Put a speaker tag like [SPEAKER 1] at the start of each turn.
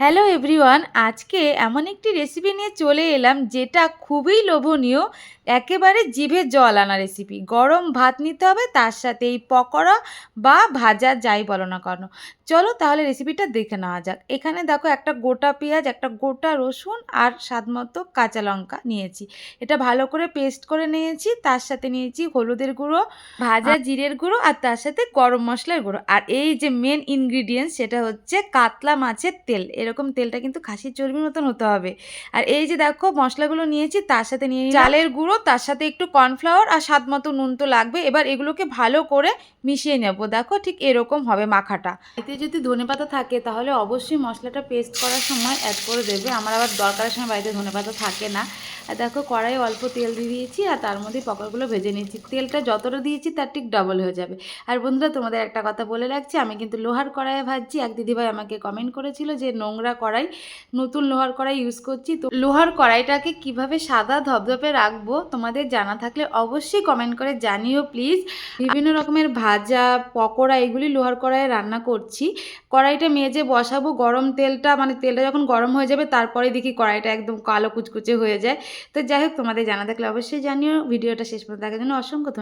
[SPEAKER 1] Hello everyone, আজকে এমন একটি রেসিপি নিয়ে চলে এলাম যেটা খুবই লোভনীয়, একেবারে জিভে জল আনা রেসিপি। গরম ভাত নিতে হবে, তার সাথে এই পকোড়া বা ভাজা যাই বলো না কেন। চলো তাহলে রেসিপিটা দেখে নেওয়া যাক। এখানে দেখো একটা গোটা পেঁয়াজ, একটা গোটা রসুন আর স্বাদ মতো কাঁচা লঙ্কা নিয়েছি। এটা ভালো করে পেস্ট করে নিয়েছি। তার সাথে নিয়েছি হলুদের গুঁড়ো, ভাজা জিরের গুঁড়ো আর তার সাথে গরম মশলার গুঁড়ো। আর এই যে মেন ইনগ্রিডিয়েন্টস সেটা হচ্ছে কাতলা মাছের তেল। এরকম তেলটা কিন্তু খাসির চর্বির মতন হতে হবে। আর এই যে দেখো মশলাগুলো নিয়েছি, তার সাথে নিয়ে নিলাম চালের গুঁড়ো, তার সাথে একটু কর্নফ্লাওয়ার আর স্বাদ মতো নুন তো লাগবে। এবার এগুলোকে ভালো করে মিশিয়ে নেব। দেখো ঠিক এরকম হবে মাখাটা। এতে যদি ধনেপাতা থাকে তাহলে অবশ্যই মশলাটা পেস্ট করার সময় অ্যাড করে দেবে। আমার আবার দরকারের সময় বাড়িতে ধনেপাতা থাকে না। আর দেখো কড়াইয়ে অল্প তেল দিয়ে দিয়েছি আর তার মধ্যে পকোড়াগুলো ভেজে নিয়েছি। তেলটা যতটা দিয়েছি তার ঠিক ডবল হয়ে যাবে। আর বন্ধুরা, তোমাদের একটা কথা বলে রাখছি, আমি কিন্তু লোহার কড়াইয়ে ভাজছি। এক দিদিভাই আমাকে কমেন্ট করেছিল যে নোংরা কড়াই, নতুন লোহার কড়াই ইউজ করছি। তো লোহার কড়াইটাকে কিভাবে সাদা ধপধপে রাখবো তোমাদের জানা থাকলে অবশ্যই কমেন্ট করে জানিও প্লিজ। বিভিন্ন রকমের ভাজা পকোড়া এগুলি লোহার কড়াইয়ে রান্না করছি। কড়াইটা মেজে বসাবো, গরম তেলটা মানে তেলটা যখন গরম হয়ে যাবে তারপরে দেখি কড়াইটা একদম কালো কুচকুচে হয়ে যায়। তো যাই হোক, তোমাদের জানা থাকলে অবশ্যই জানিও। ভিডিওটা শেষ পর্যন্ত দেখার জন্য অসংখ্য ধন্যবাদ।